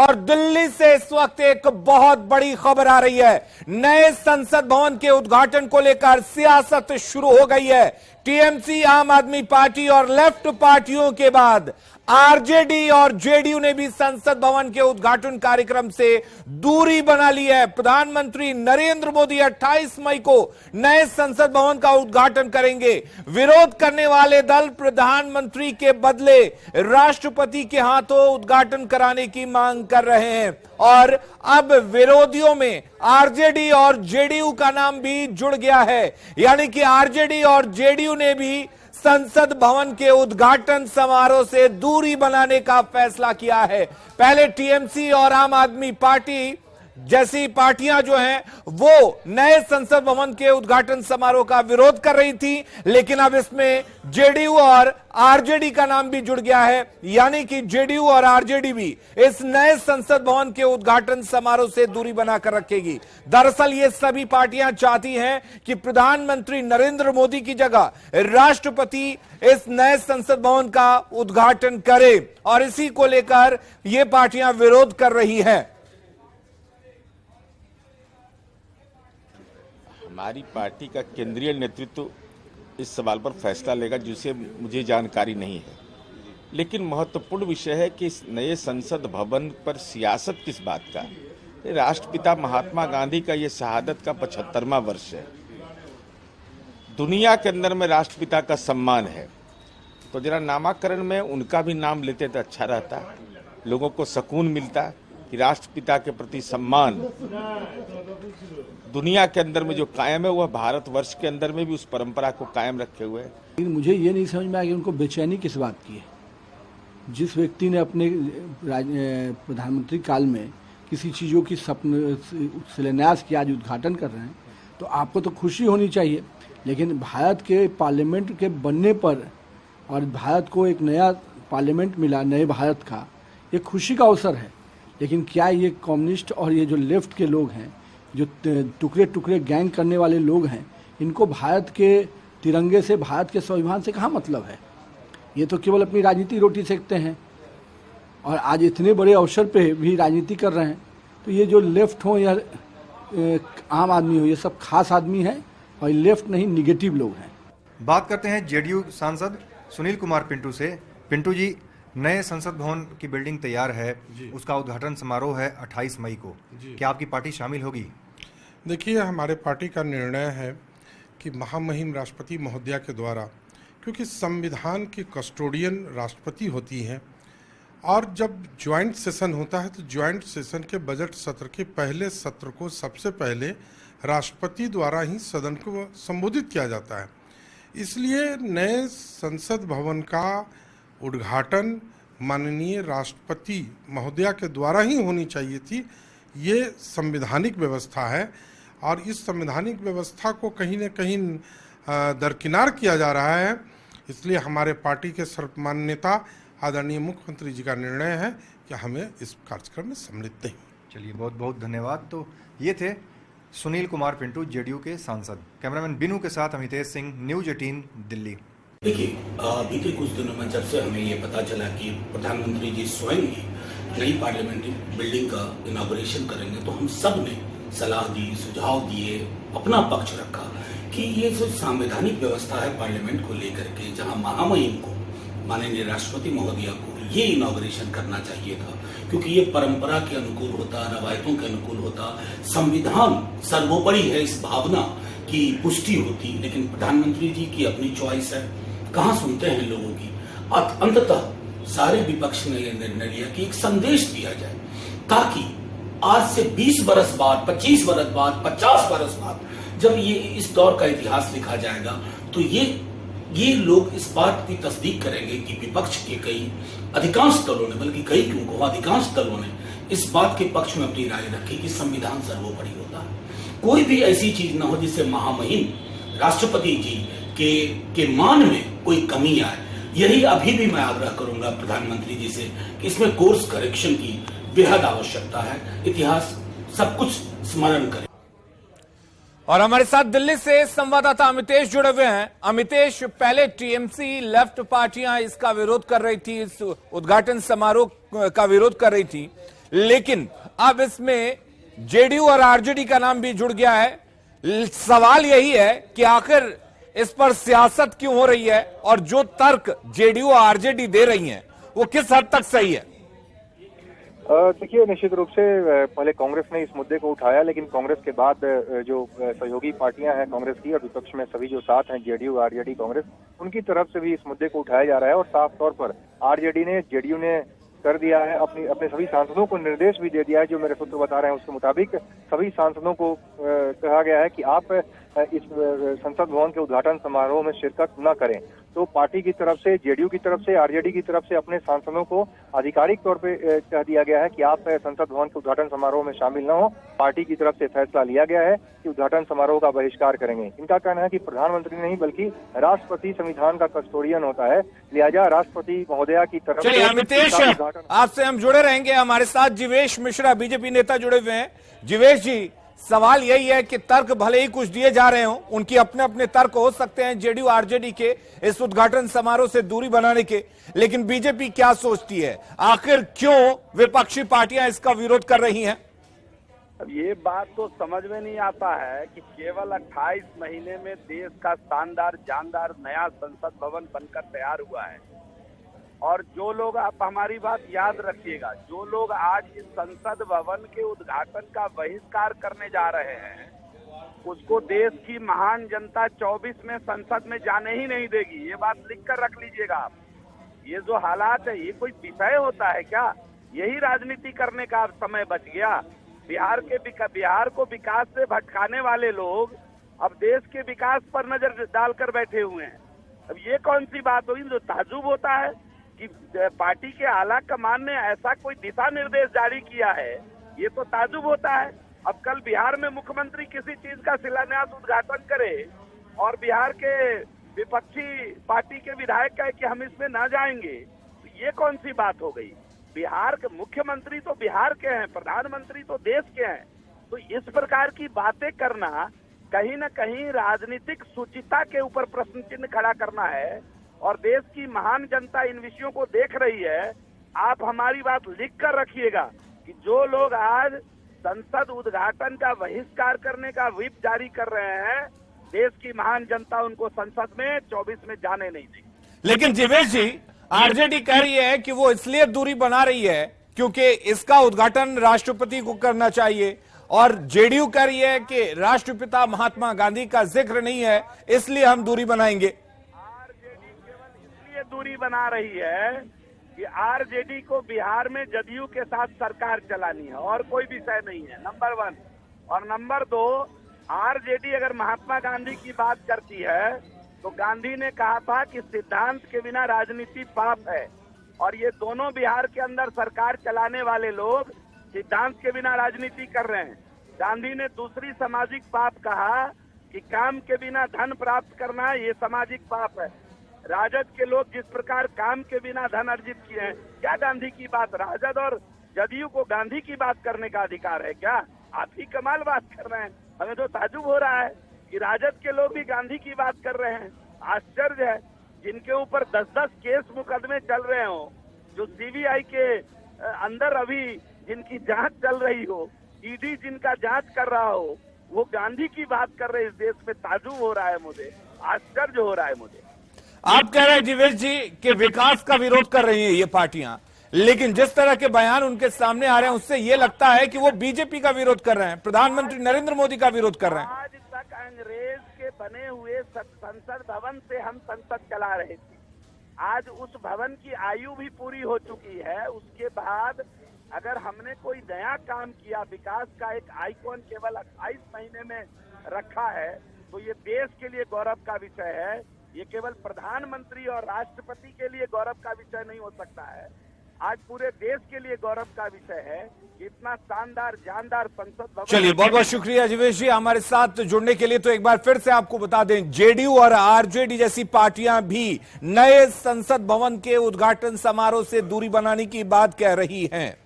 और दिल्ली से इस वक्त एक बहुत बड़ी खबर आ रही है। नए संसद भवन के उद्घाटन को लेकर सियासत शुरू हो गई है। टीएमसी, आम आदमी पार्टी और लेफ्ट पार्टियों के बाद आरजेडी और जेडीयू ने भी संसद भवन के उद्घाटन कार्यक्रम से दूरी बना ली है। प्रधानमंत्री नरेंद्र मोदी 28 मई को नए संसद भवन का उद्घाटन करेंगे। विरोध करने वाले दल प्रधानमंत्री के बदले राष्ट्रपति के हाथों उद्घाटन कराने की मांग कर रहे हैं और अब विरोधियों में आरजेडी और जेडीयू का नाम भी जुड़ गया है। यानी कि आरजेडी और जेडीयू ने भी संसद भवन के उद्घाटन समारोह से दूरी बनाने का फैसला किया है। पहले टीएमसी और आम आदमी पार्टी जैसी पार्टियां जो हैं वो नए संसद भवन के उद्घाटन समारोह का विरोध कर रही थी, लेकिन अब इसमें जेडीयू और आरजेडी का नाम भी जुड़ गया है। यानी कि जेडीयू और आरजेडी भी इस नए संसद भवन के उद्घाटन समारोह से दूरी बनाकर रखेगी। दरअसल ये सभी पार्टियां चाहती हैं कि प्रधानमंत्री नरेंद्र मोदी की जगह राष्ट्रपति इस नए संसद भवन का उद्घाटन करे और इसी को लेकर ये पार्टियां विरोध कर रही हैं। हमारी पार्टी का केंद्रीय नेतृत्व इस सवाल पर फैसला लेगा जिसे मुझे जानकारी नहीं है, लेकिन महत्वपूर्ण विषय है कि इस नए संसद भवन पर सियासत किस बात का। राष्ट्रपिता महात्मा गांधी का ये शहादत का 75वां वर्ष है। दुनिया के अंदर में राष्ट्रपिता का सम्मान है, तो जरा नामाकरण में उनका भी नाम लेते तो अच्छा रहता, लोगों को सुकून मिलता कि राष्ट्रपिता के प्रति सम्मान दुनिया के अंदर में जो कायम है वह भारतवर्ष के अंदर में भी उस परंपरा को कायम रखे हुए है। लेकिन मुझे ये नहीं समझ में आया कि उनको बेचैनी किस बात की है। जिस व्यक्ति ने अपने प्रधानमंत्री काल में किसी चीज़ों की शिलान्यास की आज उद्घाटन कर रहे हैं, तो आपको तो खुशी होनी चाहिए। लेकिन भारत के पार्लियामेंट के बनने पर और भारत को एक नया पार्लियामेंट मिला, नए भारत का, ये खुशी का अवसर है। लेकिन क्या ये कम्युनिस्ट और ये जो लेफ्ट के लोग हैं, जो टुकड़े टुकड़े गैंग करने वाले लोग हैं, इनको भारत के तिरंगे से, भारत के संविधान से कहाँ मतलब है? ये तो केवल अपनी राजनीति रोटी सेकते हैं और आज इतने बड़े अवसर पे भी राजनीति कर रहे हैं। तो ये जो लेफ्ट हो या आम आदमी हो, ये सब खास आदमी है और लेफ्ट नहीं, निगेटिव लोग हैं। बात करते हैं जेडीयू सांसद सुनील कुमार पिंटू से। पिंटू जी, नए संसद भवन की बिल्डिंग तैयार है, उसका उद्घाटन समारोह है 28 मई को। क्या आपकी पार्टी शामिल होगी? देखिए, हमारे पार्टी का निर्णय है कि महामहिम राष्ट्रपति महोदया के द्वारा, क्योंकि संविधान की कस्टोडियन राष्ट्रपति होती हैं और जब ज्वाइंट सेशन होता है तो ज्वाइंट सेशन के बजट सत्र के पहले सत्र को सबसे पहले राष्ट्रपति द्वारा ही सदन को संबोधित किया जाता है। इसलिए नए संसद भवन का उद्घाटन माननीय राष्ट्रपति महोदया के द्वारा ही होनी चाहिए थी। ये संवैधानिक व्यवस्था है और इस संवैधानिक व्यवस्था को कहीं न कहीं दरकिनार किया जा रहा है। इसलिए हमारे पार्टी के सर्वमान्य नेता आदरणीय मुख्यमंत्री जी का निर्णय है कि हमें इस कार्यक्रम में सम्मिलित नहीं। चलिए, बहुत बहुत धन्यवाद। तो ये थे सुनील कुमार पिंटू, जेडीयू के सांसद। कैमरामैन बिनू के साथ अमितेश सिंह, न्यूज 18 दिल्ली। देखिए, बीते कुछ दिनों में जब से हमें ये पता चला कि प्रधानमंत्री जी स्वयं ही नई पार्लियामेंट्री बिल्डिंग का इनॉग्रेशन करेंगे, तो हम सब ने सलाह दी, सुझाव दिए, अपना पक्ष रखा कि ये जो संवैधानिक व्यवस्था है पार्लियामेंट को लेकर के, जहां महामहिम को, माननीय राष्ट्रपति महोदया को ये इनॉग्रेशन करना चाहिए था, क्योंकि ये परंपरा के अनुकूल होता, रवायतों के अनुकूल होता, संविधान सर्वोपरि है इस भावना की पुष्टि होती। लेकिन प्रधानमंत्री जी की अपनी चॉइस है, कहाँ सुनते हैं लोगों की। अंततः सारे विपक्ष ने यह निर्णय लिया कि एक संदेश दिया जाए, ताकि आज से 20 बरस बाद, 25 बरस बाद, 50 बरस बाद जब ये इस दौर का इतिहास लिखा जाएगा, तो ये लोग इस बात की तस्दीक करेंगे कि विपक्ष के कई अधिकांश दलों ने, बल्कि कई क्यों को, अधिकांश दलों ने इस बात के पक्ष में अपनी राय रखी कि संविधान सर्वोपरि होता है। कोई भी ऐसी चीज ना हो जिससे महामहिम राष्ट्रपति जी के मान में कोई कमी आए। यही अभी भी मैं आग्रह करूंगा प्रधानमंत्री जी से कि इसमें कोर्स करेक्शन की बेहद आवश्यकता है। इतिहास सब कुछ स्मरण करे। और हमारे साथ दिल्ली से संवाददाता अमितेश जुड़े हुए हैं। अमितेश, पहले टीएमसी लेफ्ट पार्टियां इसका विरोध कर रही थी, इस उद्घाटन समारोह का विरोध कर रही थी, लेकिन अब इसमें जेडीयू और आरजेडी का नाम भी जुड़ गया है। सवाल यही है कि आखिर इस पर सियासत क्यों हो रही है और जो तर्क जेडीयू और आरजेडी दे रही हैं वो किस हद तक सही है? देखिए, निश्चित रूप से पहले कांग्रेस ने इस मुद्दे को उठाया, लेकिन कांग्रेस के बाद जो सहयोगी पार्टियां हैं कांग्रेस की और विपक्ष में सभी जो साथ हैं जेडीयू, आरजेडी, कांग्रेस, उनकी तरफ से भी इस मुद्दे को उठाया जा रहा है। और साफ तौर पर आरजेडी ने, जेडीयू ने कर दिया है, अपने सभी सांसदों को निर्देश भी दे दिया है। जो मेरे सूत्र बता रहे हैं उसके मुताबिक सभी सांसदों को कहा गया है कि आप इस संसद भवन के उद्घाटन समारोह में शिरकत न करें। तो पार्टी की तरफ से, जेडीयू की तरफ से, आरजेडी की तरफ से अपने सांसदों को आधिकारिक तौर पे कह दिया गया है कि आप संसद भवन के उद्घाटन समारोह में शामिल न हो। पार्टी की तरफ से फैसला लिया गया है कि उद्घाटन समारोह का बहिष्कार करेंगे। इनका कहना है कि प्रधानमंत्री नहीं बल्कि राष्ट्रपति संविधान का कस्टोडियन होता है, लिहाजा राष्ट्रपति महोदया की तरफ चलिए अमितेश, आपसे हम जुड़े रहेंगे। हमारे साथ जीवेश मिश्रा बीजेपी नेता जुड़े हुए हैं। जीवेश जी, सवाल यही है कि तर्क भले ही कुछ दिए जा रहे हो, उनकी अपने अपने तर्क हो सकते हैं जेडीयू आरजेडी के इस उद्घाटन समारोह से दूरी बनाने के, लेकिन बीजेपी क्या सोचती है? आखिर क्यों विपक्षी पार्टियां इसका विरोध कर रही हैं? अब ये बात तो समझ में नहीं आता है कि केवल 28 महीने में देश का शानदार जानदार नया संसद भवन बनकर तैयार हुआ है। और जो लोग, आप हमारी बात याद रखिएगा, जो लोग आज इस संसद भवन के उद्घाटन का बहिष्कार करने जा रहे हैं, उसको देश की महान जनता 24 में संसद में जाने ही नहीं देगी। ये बात लिख कर रख लीजिएगा आप। ये जो हालात है, ये कोई विषय होता है क्या? यही राजनीति करने का समय बच गया। बिहार को विकास से भटकाने वाले लोग अब देश के विकास पर नजर डालकर बैठे हुए हैं। अब ये कौन सी बात हुई? जो ताजुब होता है कि पार्टी के आला कमान ने ऐसा कोई दिशा निर्देश जारी किया है, ये तो ताजुब होता है। अब कल बिहार में मुख्यमंत्री किसी चीज का शिलान्यास उद्घाटन करे और बिहार के विपक्षी पार्टी के विधायक कहे कि हम इसमें ना जाएंगे, तो ये कौन सी बात हो गई? बिहार के मुख्यमंत्री तो बिहार के हैं, प्रधानमंत्री तो देश के हैं। तो इस प्रकार की बातें करना कहीं न कहीं राजनीतिक सुचिता के ऊपर प्रश्न चिन्ह खड़ा करना है। और देश की महान जनता इन विषयों को देख रही है। आप हमारी बात लिख कर रखिएगा कि जो लोग आज संसद उद्घाटन का बहिष्कार करने का व्हिप जारी कर रहे हैं, देश की महान जनता उनको संसद में 24 में जाने नहीं देगी। लेकिन जीवेश जी, आरजेडी कह रही है कि वो इसलिए दूरी बना रही है क्योंकि इसका उद्घाटन राष्ट्रपति को करना चाहिए, और जेडीयू कह रही है कि राष्ट्रपिता महात्मा गांधी का जिक्र नहीं है, इसलिए हम दूरी बनाएंगे। आरजेडी केवल इसलिए दूरी बना रही है कि आरजेडी को बिहार में जदयू के साथ सरकार चलानी है और कोई विषय नहीं है, नंबर 1। और नंबर 2, आरजेडी अगर महात्मा गांधी की बात करती है तो गांधी ने कहा था कि सिद्धांत के बिना राजनीति पाप है। और ये दोनों बिहार के अंदर सरकार चलाने वाले लोग सिद्धांत के बिना राजनीति कर रहे हैं। गांधी ने दूसरी सामाजिक पाप कहा कि काम के बिना धन प्राप्त करना ये सामाजिक पाप है। राजद के लोग जिस प्रकार काम के बिना धन अर्जित किए हैं, क्या गांधी की बात? राजद और जदयू को गांधी की बात करने का अधिकार है क्या? आप ही कमाल बात कर रहे हैं। हमें तो ताजुब हो रहा है कि राजद के लोग भी गांधी की बात कर रहे हैं। आश्चर्य है, जिनके ऊपर 10-10 केस मुकदमे चल रहे हो, जो सीबीआई के अंदर अभी जिनकी जांच चल रही हो, ईडी जिनका जांच कर रहा हो, वो गांधी की बात कर रहे हैं। इस देश में ताजुब हो रहा है मुझे, आश्चर्य हो रहा है मुझे। आप कह रहे हैं जीवेश जी कि विकास का विरोध कर रही हैं ये पार्टियां, लेकिन जिस तरह के बयान उनके सामने आ रहे हैं उससे ये लगता है कि वो बीजेपी का विरोध कर रहे हैं, प्रधानमंत्री नरेंद्र मोदी का विरोध कर रहे हैं। आज तक अंग्रेज के बने हुए संसद भवन से हम संसद चला रहे थे। आज उस भवन की आयु भी पूरी हो चुकी है। उसके बाद अगर हमने कोई नया काम किया, विकास का एक आइकॉन केवल 28 महीने में रखा है, तो ये देश के लिए गौरव का विषय है। ये केवल प्रधानमंत्री और राष्ट्रपति के लिए गौरव का विषय नहीं हो सकता है, आज पूरे देश के लिए गौरव का विषय है कि इतना शानदार जानदार संसद भवन। चलिए, बहुत बहुत शुक्रिया जीवेश जी हमारे साथ जुड़ने के लिए। तो एक बार फिर से आपको बता दें, जेडीयू और आरजेडी जैसी पार्टियां भी नए संसद भवन के उद्घाटन समारोह से दूरी बनाने की बात कह रही हैं।